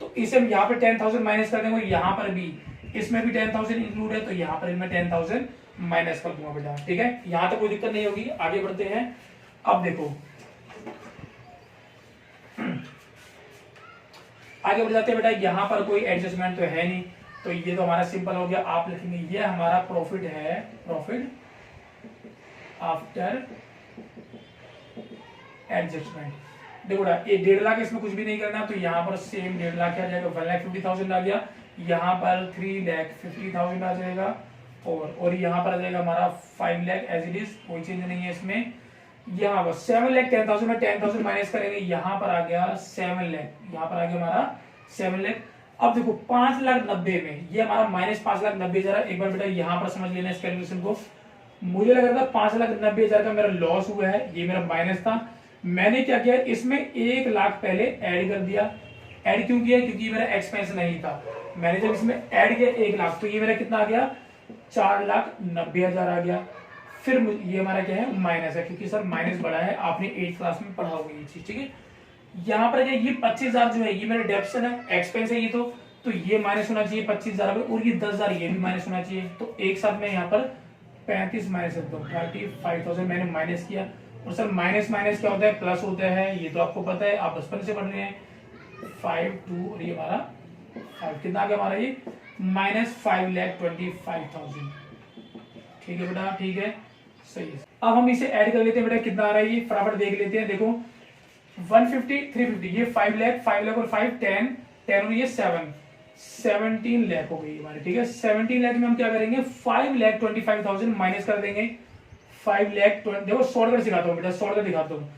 तो इसे हम यहाँ पे 10,000 माइनस कर देंगे, यहाँ पर भी इसमें भी 10,000 इंक्लूड है, तो यहाँ पर मैं 10,000 माइनस कर दूंगा बेटा। ठीक है, यहां तक कोई दिक्कत नहीं होगी। आगे बढ़ते हैं। अब देखो आगे बढ़ जाते हैं बेटा, यहां पर कोई एडजस्टमेंट तो है नहीं, तो ये तो हमारा सिंपल हो गया। आप लिखेंगे ये हमारा प्रॉफिट है, प्रॉफिट आफ्टर एडजस्टमेंट। देखो ये 1.5 लाख, इसमें कुछ भी नहीं करना, तो यहाँ पर सेम 1.5 लाख आ जाएगा, 1,50,000 आ गया। यहाँ पर 3,50,000 आ जाएगा, और यहाँ पर आ जाएगा हमारा 5 लाख एज इट इज, कोई चेंज नहीं है इसमें। यहाँ पर 7,10,000 में 10,000 माइनस करेंगे, यहाँ पर आ गया 7 लाख, यहाँ पर आ गया हमारा 7 लाख। अब देखो 5,90,000 में ये हमारा माइनस 5,90,000। एक बार बेटा यहाँ पर समझ लेना इस कैलकुलेशन को। मुझे लग रहा था 5,90,000 का मेरा लॉस हुआ है, ये मेरा माइनस था। मैंने क्या किया, इसमें 1 लाख पहले ऐड कर दिया। ऐड क्यों किया, क्योंकि मेरा एक्सपेंस नहीं था। मैंने जब इसमें ऐड किया 1 लाख, तो ये मेरा कितना आ गया, 4,90,000 आ गया। फिर ये हमारा क्या है, माइनस है, क्योंकि सर माइनस बड़ा है, आपने 8th क्लास में पढ़ा होगा ये चीज। ठीक है, यहाँ पर ये 25,000 जो है ये मेरा डेप्शन है, एक्सपेंस है ये, तो ये माइनस होना चाहिए 25,000 में, और ये 10,000 ये भी माइनस होना चाहिए। तो एक साथ में यहाँ पर 35 माइनस 35,000 मैंने माइनस किया। और सर माइनस माइनस क्या होता है, प्लस होता है, ये तो आपको पता है, आप बचपन से पढ़ रहे हैं। 5 2 और ये हमारा 5 कितना आ गया हमारा, ये माइनस 5,25,000। ठीक है बेटा, ठीक है, सही है। अब हम इसे ऐड कर लेते हैं बेटा, कितना आ रहा है ये फटाफट देख लेते हैं। देखो 150 350, ये 5 लाख और 5 10 और ये 17 लाख हो गई हमारी। ठीक है, 17 लाख में हम क्या करेंगे, 5,25,000 माइनस कर देंगे। 5 लाख, देखो शॉर्टकट सिखाता हूँ बेटा, शॉर्टकट दिखाता हूँ।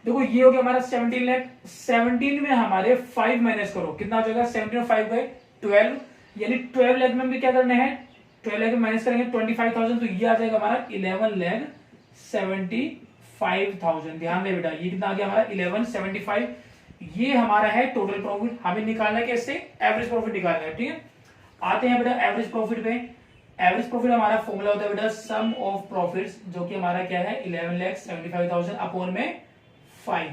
देखो ये हो गया हमारा 17 लाख। 17 में हमारे 5 माइनस करो, कितना हो जाएगा, 17 और 5 गए 12, यानी 12 लाख में हमें क्या करना है, 12 लाख माइनस करेंगे 25,000 तो ये आ जाएगा हमारा 11,75,000। ध्यान दे बेटा, ये कितना आ गया हमारा 1175। ये हमारा है टोटल प्रॉफिट। हमें निकालना है कैसे, एवरेज प्रॉफिट निकालना है। ठीक है, आते हैं बेटा एवरेज प्रॉफिट पे। एवरेज प्रॉफिट हमारा फॉर्मूला होता है बेटा सम ऑफ प्रॉफिट्स, जो कि हमारा क्या है 11,75,000 अपॉन में 5।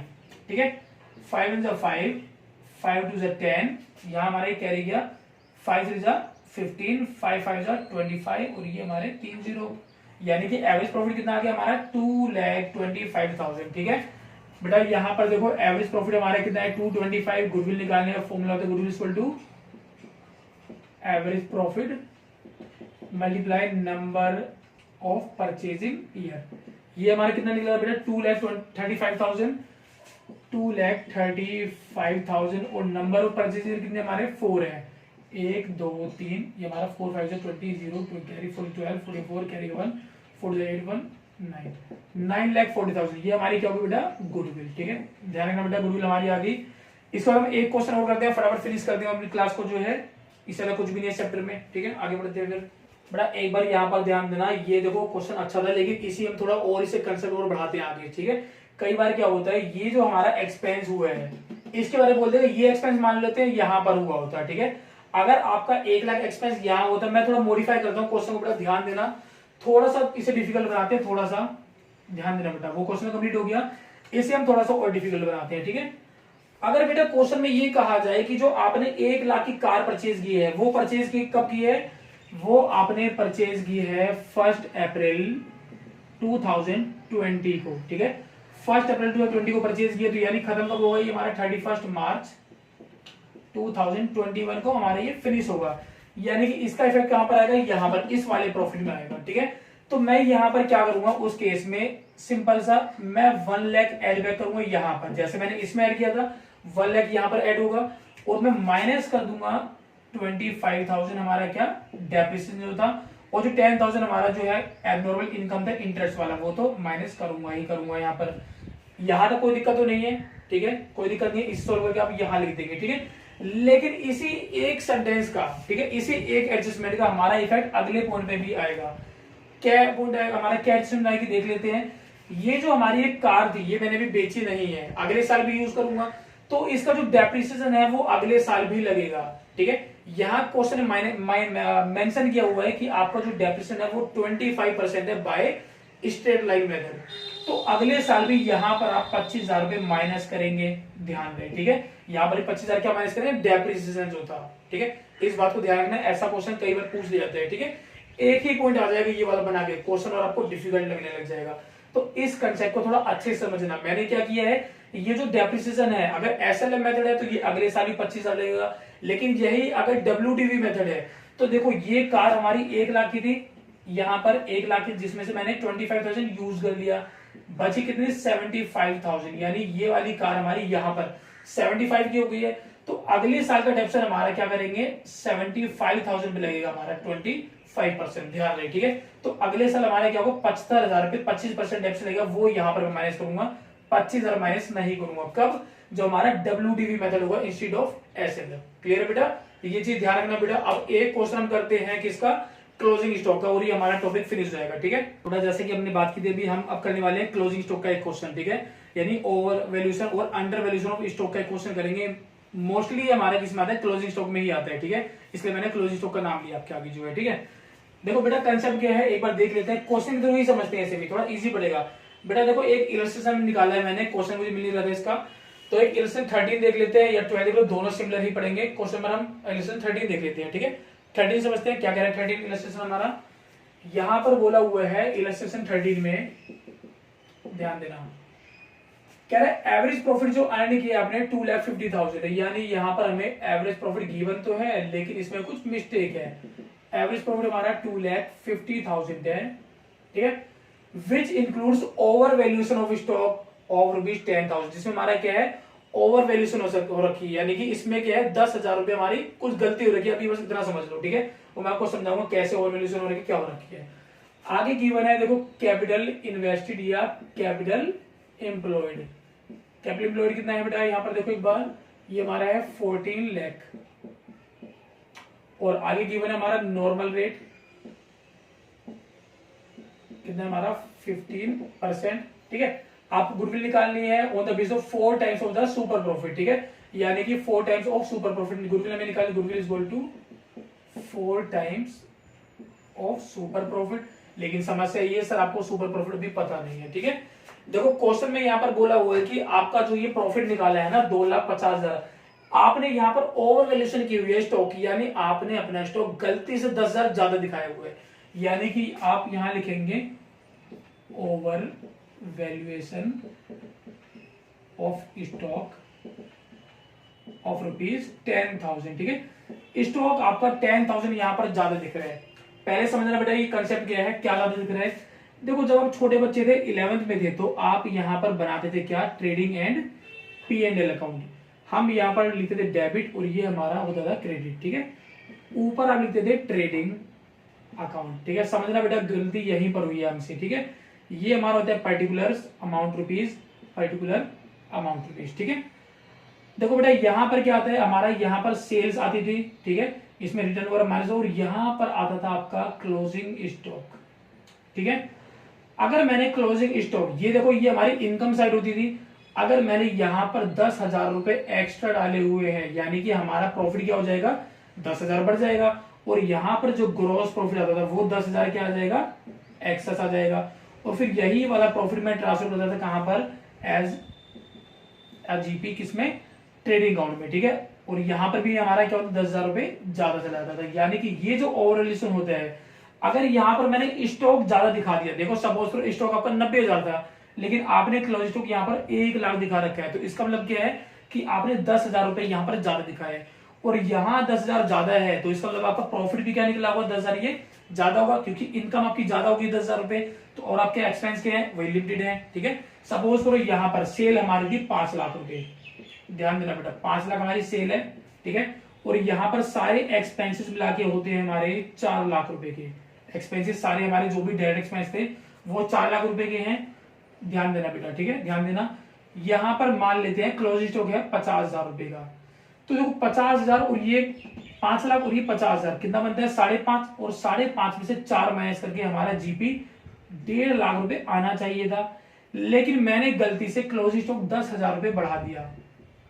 ठीक है, 5 इन 5, 5 टू 10, यहां हमारा कैरी गया 5 3 15, 5 5 25 और ये हमारे 3 0, यानी कि एवरेज प्रॉफिट कितना आ गया हमारा 2,25,000। ठीक है बेटा, यहां पर देखो एवरेज प्रॉफिट हमारा कितना है 225। गुडविल निकालने का फॉर्मूला होता है goodwill equal to average profit multiply number of purchasing year. ये हमारा कितना निकला बेटा 2,35,000, 2,35,000 और नंबर ऑफ परचेज ईयर कितने हमारे 4 है, 1 2 3, ये हमारा 4 5 20 0 2 कैरी 4 12 44 कैरी 1 4 8 1 9, 9,40,000 ये हमारी क्या होगी बेटा गुडविल। ठीक है, ध्यान रखना बेटा गुडविल हमारी आ गई। इसको हम एक क्वेश्चन और करते हैं, फटाफट फिनिश करते हैं अपनी क्लास को जो है, इससे ज्यादा कुछ भी नहीं है चैप्टर में। ठीक है, आगे बढ़ते हैं फिर बेटा। एक बार यहाँ पर ध्यान देना, ये देखो क्वेश्चन अच्छा था, लेकिन इसी हम थोड़ा और इसे कंसेप्ट और बढ़ाते हैं आगे। ठीक है, कई बार क्या होता है, ये जो हमारा एक्सपेंस हुआ है इसके बारे में बोलते हैं, ये एक्सपेंस मान लेते हैं यहाँ पर हुआ होता है। ठीक है, अगर आपका 1 लाख एक्सपेंस यहाँ होता है, मैं थोड़ा मॉडिफाई करता हूँ क्वेश्चन को, बेटा ध्यान देना, थोड़ा सा इसे डिफिकल्ट बनाते हैं, थोड़ा सा ध्यान देना बेटा। वो क्वेश्चन कंप्लीट हो गया, इसे हम थोड़ा सा और डिफिकल्ट बनाते हैं। ठीक है, अगर बेटा क्वेश्चन में ये कहा जाए कि जो आपने 1 लाख की कार परचेज की है, वो परचेज की कब की है, वो आपने परचेज की है 1 अप्रैल 2020 को। ठीक है, 1 अप्रैल 2020 को परचेज किया, तो यानी खत्म कब होगा ये हमारा 31 मार्च 2021 को हमारा ये फिनिश होगा। यानी कि इसका इफेक्ट कहां पर आएगा, यहां पर इस वाले प्रॉफिट में आएगा। ठीक है, तो मैं यहां पर क्या करूंगा उस केस में, सिंपल सा मैं 1 लाख एड बैक करूंगा यहां पर, जैसे मैंने इसमें ऐड किया था 1 लाख यहां पर ऐड होगा, और मैं माइनस कर दूंगा 25,000 हमारा क्या डेप्रिसिएशन जो था, और जो 10,000 हमारा जो है एबनॉर्मल इनकम था इंटरेस्ट वाला, वो तो माइनस करूंगा ही करूंगा यहाँ पर। यहां तक कोई दिक्कत तो नहीं है। ठीक है, कोई दिक्कत नहीं है, इस सॉल्व करके आप यहां लिख देंगे। ठीक है, लेकिन इसी एक सेंटेंस का, ठीक है, इसी एक एडजस्टमेंट का हमारा इफेक्ट अगले पॉइंट पे भी आएगा। क्या पॉइंट आएगा हमारा, क्या एडजस्टमेंट आएगी देख लेते हैं। ये जो हमारी एक कार थी, ये मैंने भी बेची नहीं है, अगले साल भी यूज करूंगा, तो इसका जो डेप्रिसिएशन है वो अगले साल भी लगेगा। ठीक है, यहाँ क्वेश्चन मेंशन किया हुआ है कि आपका जो डेप्रिसिएशन है वो 25% है बाय स्ट्रेट लाइन मेथड, तो अगले साल भी यहाँ पर आप 25,000 रुपए माइनस करेंगे। ध्यान रहे, ठीक है, यहाँ पर 25,000 क्या माइनस करेंगे, डेप्रिसिएशन जो था। ठीक है, इस बात को ध्यान रखना, ऐसा क्वेश्चन कई बार पूछ लिया जाता है। ठीक है, एक ही पॉइंट आ जाएगा ये वाला बना के क्वेश्चन, और आपको डिफिकल्ट लगने लग जाएगा। तो इस कंसेप्ट को थोड़ा अच्छे से समझना। मैंने क्या किया है, ये जो डेप्रिसिएशन है, अगर एसएलएम मेथड है तो ये अगले साल भी 25,000 लगेगा, लेकिन यही अगर डब्ल्यूडीवी मेथड है तो देखो ये कार हमारी 1 लाख की थी, यहां पर 1 लाख की, जिसमें से मैंने 25,000 यूज कर लिया, बची कितनी 75,000, यानी ये वाली कार हमारी यहां पर 75 की हो गई है। तो अगले साल का डेप्रिसिएशन हमारा क्या करेंगे 75,000 पे लगेगा हमारा 25%। ध्यान रहे, ठीक है, तो अगले साल हमारे क्या होगा 75,000 पे 25% डेप्रिसिएशन लगेगा, वो यहां पर माइनस करूंगा, 25,000 माइनस नहीं करूंगा। कब, जो हमारा डब्ल्यूडीवी मेथड होगा इंस्टेड ऑफ एसएलएम। क्लियर है बेटा, ये चीज ध्यान रखना बेटा। अब एक क्वेश्चन हम करते हैं किसका, क्लोजिंग स्टॉक का, और ये हमारा टॉपिक फिनिश हो जाएगा। ठीक है, थोड़ा जैसे कि हमने बात की थी अभी, हम अब करने वाले हैं क्लोजिंग स्टॉक का एक क्वेश्चन। ठीक है, यानी ओवर वैल्यूएशन और अंडर वैल्यूएशन ऑफ स्टॉक का एक क्वेश्चन करेंगे। मोस्टली हमारा किस में आता है, क्लोजिंग स्टॉक में ही आता है। ठीक है, इसलिए मैंने क्लोजिंग स्टॉक का नाम लिया आपके आगे जो है। ठीक है, देखो बेटा कंसेप्ट क्या है, एक बार देख लेते हैं, क्वेश्चन तो ही समझते हैं, ऐसे भी थोड़ा इजी पड़ेगा। बेटा देखो एक इलस्ट्रेशन निकाला है मैंने, क्वेश्चन मुझे मिल नहीं रहा था इसका, तो एक इलस्ट्रेशन 13 देख लेते हैं या 12 देख लो, दोनों सिमिलर ही पड़ेंगे। क्वेश्चन नंबर हम इलस्ट्रेशन 13 देख लेते हैं। ठीक है, 13 समझते हैं क्या कह रहा है 13 इलस्ट्रेशन हमारा। यहां पर बोला हुआ है इलस्ट्रेशन 13 में, ध्यान देना, कह रहा है एवरेज प्रॉफिट जो अर्न किया आपने 2,50,000 है, यानी यहां पर हमें एवरेज प्रॉफिट गिवन तो है, लेकिन इसमें कुछ मिस्टेक है। एवरेज प्रॉफिट हमारा 2,50,000 है। ठीक है, which includes over valuation of stock of ₹10,000, जिसमें हमारा क्या है ओवर वैल्यूएशन हो रखी है, यानी कि इसमें क्या है 10,000 रुपए हमारी कुछ गलती हो रखी है, अभी बस इतना समझ लो। ठीक है, वो मैं आपको समझाऊंगा कैसे ओवर वैल्यूएशन हो रखी है, क्या हो रखी है। आगे गिवन है देखो कैपिटल इन्वेस्टेड या कैपिटल एम्प्लॉयड। कैपिटल एम्प्लॉयड कितना है बेटा, यहाँ पर देखो एक बार, ये हमारा है 14 लाख, और आगे गिवन है हमारा नॉर्मल रेट कितना हमारा 15%, ठीक है। आप गुडविल निकालनी है on the base of 4 times of the super profit, ठीक है, यानी कि 4 times of super profit goodwill हमें निकालनी, goodwill is equal to 4 times of super profit. लेकिन समस्या ये सर आपको सुपर प्रॉफिट भी पता नहीं है, ठीक है। देखो क्वेश्चन में यहाँ पर बोला हुआ है कि आपका जो ये प्रॉफिट निकाला है ना 2,50,000, आपने यहाँ पर ओवर वैल्यूएशन की हुई है स्टॉक की, यानी आपने अपना स्टॉक गलती से 10,000 ज्यादा दिखाया हुआ है, यानी कि आप यहां लिखेंगे over valuation of stock of ₹10,000, ठीक है। स्टॉक आपका 10,000 यहां पर ज्यादा दिख रहा है। पहले समझना बेटा ये कंसेप्ट क्या है, क्या ज्यादा दिख रहा है। देखो जब आप छोटे बच्चे थे 11th में थे तो आप यहां पर बनाते थे क्या, ट्रेडिंग एंड P&L अकाउंट। हम यहां पर लिखते थे डेबिट और ये हमारा होता था क्रेडिट, ठीक है। ऊपर आप लिखते थे ट्रेडिंग अकाउंट, ठीक है। समझना बेटा गलती यहीं पर हुई है हमसे, ठीक है। ये हमारा होता है particular amount rupees, particular amount rupees, ठीक है। देखो बेटा यहां पर क्या आता है हमारा, यहां पर सेल्स आती थी, ठीक है, इसमें रिटर्न वगैरह माइनस, और यहां पर आता था आपका क्लोजिंग स्टॉक, ठीक है। अगर मैंने क्लोजिंग स्टॉक, ये देखो ये हमारी इनकम साइड होती थी, अगर मैंने यहां पर 10,000 रुपए एक्स्ट्रा डाले हुए हैं, यानी कि हमारा प्रॉफिट क्या हो जाएगा, 10,000 बढ़ जाएगा। और यहां पर जो ग्रॉस प्रॉफिट आता था वो 10,000 क्या आ जाएगा, एक्सेस आ जाएगा। और फिर यही वाला प्रॉफिट मैं ट्रांसफर करता था कहां पर, एज जीपी, किसमें, ट्रेडिंग अकाउंट में, ठीक है। और यहां पर भी हमारा क्या होता है, 10,000 रुपए ज्यादा चला जाता था। यानी कि ये जो ओवरवैल्यूएशन होता है, अगर यहां पर मैंने स्टॉक ज्यादा दिखा दिया, देखो सपोज स्टॉक आपका 90,000 था, लेकिन आपने क्लोजिंग स्टॉक यहां पर 1,00,000 दिखा रखा है, तो इसका मतलब क्या है कि आपने 10,000 रुपए यहां पर ज्यादा दिखाया है। और यहां 10,000 ज्यादा है, तो इसका मतलब आपका प्रॉफिट भी क्या निकला होगा, 10,000 ये ज्यादा होगा, क्योंकि इनकम आपकी ज्यादा होगी 10,000 रुपए, तो और आपके एक्सपेंस क्या है, वही लिमिटेड है, ठीक है। सपोज करो यहां पर सेल हमारी थी 5 लाख रुपए, ध्यान देना बेटा 5 लाख हमारी सेल है, ठीक है। और यहां पर सारे एक्सपेंसेस मिला के होते हैं हमारे 4 लाख रुपए के एक्सपेंसेस, सारे हमारे जो भी डायरेक्ट एक्सपेंस थे वो 4 लाख रुपए के हैं, ध्यान देना बेटा, ठीक है, ध्यान देना। यहां पर मान लेते हैं क्लोजिंग स्टॉक है 50,000 रुपए का, तो देखो 50,000 और ये 5 लाख और ये 50,000 कितना बनता है, 5.5, और 5.5 में से 4 माइनस करके हमारा जीपी 1.5 लाख रुपए आना चाहिए था। लेकिन मैंने गलती से क्लोजिंग स्टॉक 10,000 रुपए बढ़ा दिया,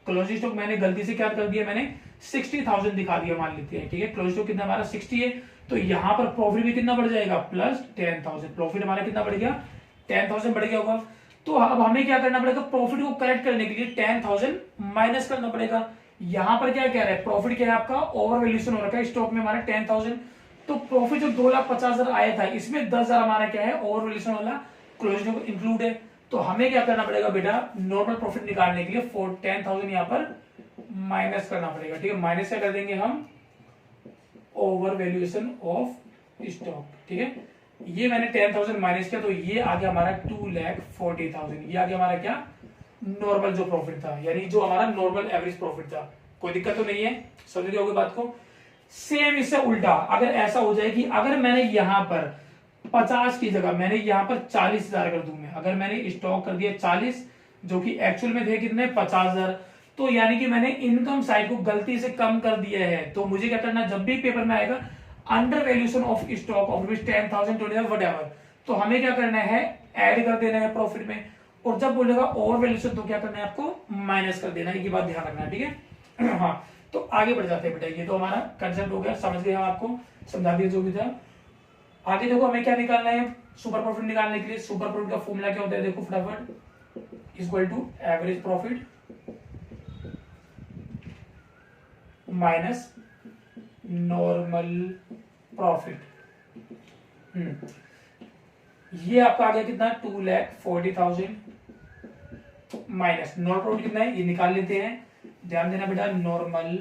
क्लोजिंग स्टॉक मैंने गलती से क्या कर दिया, मैंने 60,000 दिखा दिया मान लेते हैं, ठीक है। क्लोजिंग स्टॉक कितना हमारा 60 है, तो यहां पर प्रॉफिट भी कितना बढ़ जाएगा, प्लस 10,000, प्रॉफिट हमारा कितना बढ़ गया, 10,000 बढ़ गया होगा। तो अब हमें क्या करना पड़ेगा, प्रॉफिट को करेक्ट करने के लिए 10,000 माइनस करना पड़ेगा। यहां पर क्या कह रहा है, प्रॉफिट क्या है आपका, ओवर वैल्यूएशन हो रखा है स्टॉक में हमारा 10,000, तो प्रॉफिट जो 2,50,000 आया था इसमें 10,000 हमारा क्या है, ओवर वैल्यूएशन वाला क्लोजिंग इंक्लूड है। तो हमें क्या करना पड़ेगा बेटा, नॉर्मल प्रॉफिट निकालने के लिए 10,000 यहां पर माइनस करना पड़ेगा, ठीक है। माइनस क्या कर देंगे हम, ओवर वैल्यूएशन ऑफ स्टॉक, ठीक है। ये मैंने 10,000 माइनस किया, तो ये आ गया हमारा 2,40,000, ये आ गया हमारा क्या, नॉर्मल जो प्रॉफिट था, यानी जो हमारा नॉर्मल एवरेज प्रॉफिट था। कोई दिक्कत तो नहीं है, समझ गए होगे बात को। सेम इससे उल्टा अगर ऐसा हो जाए कि अगर मैंने यहां पर 50 की जगह मैंने यहां पर 40,000 कर दूं, मैं अगर मैंने स्टॉक कर दिया 40, जो कि एक्चुअल में थे कितने 50,000, तो यानी कि मैंने इनकम साइड को गलती से कम कर दिया है। तो मुझे क्या करना, जब भी पेपर में आएगा under valuation of stock of 10,000 20,000 whatever, तो हमें क्या करना है, ऐड कर देना है प्रॉफिट में, और जब बोलेगा ओवर वैल्यूएशन तो क्या करना है आपको, माइनस कर देना है, ये बात ध्यान रखना है, ठीक है। हाँ तो आगे बढ़ जाते हैं बेटा, ये तो हमारा कंसेप्ट हो गया, समझ गए हम, आपको समझा दिया जो भी था। आगे देखो हमें क्या निकालना है, सुपर प्रॉफिट निकालने के लिए सुपर प्रॉफिट का फॉर्मूला क्या होता है, देखो फटाफट, equal to average profit minus normal profit. ये आपका आ गया कितना, 2,40,000 माइनस नॉर्मल प्रॉफिट कितना है, ये निकाल लेते हैं, ध्यान देना बेटा। नॉर्मल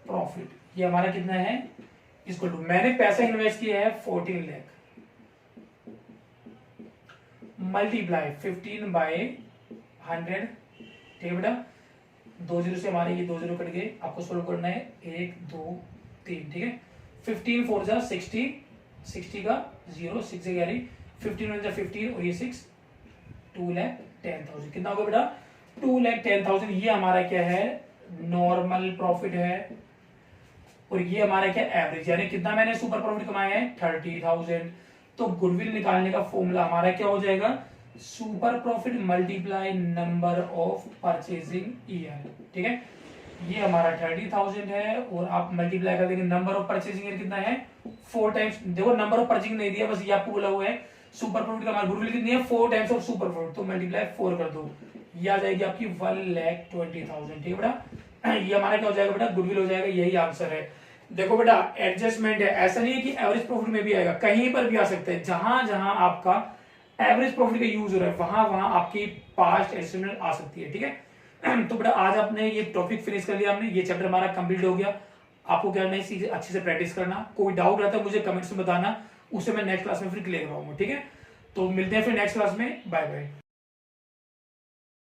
प्रॉफिट ये हमारा कितना है, इसको मैंने पैसा इन्वेस्ट किया है 14 लाख, मल्टीप्लाई 15/100, ठीक है बेटा। 2 जीरो से हमारे ये 2 जीरो कट गए, आपको सोल्व करना है 1 2 3, ठीक है। 15 4 जा 60, 60 का 0 6 से 15 1 जा 15 और ये 6, 2,10,000 कितना होगा बेटा, 2,10,000। ये हमारा क्या है, नॉर्मल प्रॉफिट है, और ये हमारा क्या एवरेज, यानी कितना मैंने सुपर प्रॉफिट कमाया है 30,000। तो गुडविल निकालने का फॉर्मूला हमारा क्या हो जाएगा, super profit multiply number of purchasing year. ठीक है, ये हमारा 30,000 है और आप मल्टीप्लाई कर देंगे नंबर ऑफ परचेजिंग ईयर कितना है 4 टाइम्स। देखो नंबर ऑफ परचेजिंग नहीं दिया, बस ये आपको बोला हुआ है सुपर प्रॉफिट का हमारा गुडविल कितनी है 4 टाइम्स ऑफ सुपर प्रॉफिट, तो मल्टीप्लाई 4 कर दो, ये आ जाएगी आपकी 1,20,000। ठीक है बेटा, ये हमारा क्या हो जाएगा बेटा, गुडविल हो जाएगा, यही आंसर है। देखो बेटा एडजस्टमेंट है, ऐसा नहीं है कि एवरेज प्रॉफिट में भी आएगा, कहीं पर भी आ सकता है, जहां जहां आपका एवरेज प्रॉफिट का यूज हो रहा है वहां वहां आपकी पास्ट एडजस्टमेंट आ सकती है। ठीक है, तो बेटा आज आपने ये टॉपिक फिनिश कर लिया, हमने ये चैप्टर हमारा कंप्लीट हो गया। आपको क्या करना है, इसी अच्छे से प्रैक्टिस करना, कोई डाउट रहता है मुझे कमेंट्स में बताना, उसे मैं नेक्स्ट क्लास में फिर क्लियर कराऊंगा। ठीक है, तो मिलते हैं फिर नेक्स्ट क्लास में, बाय बाय।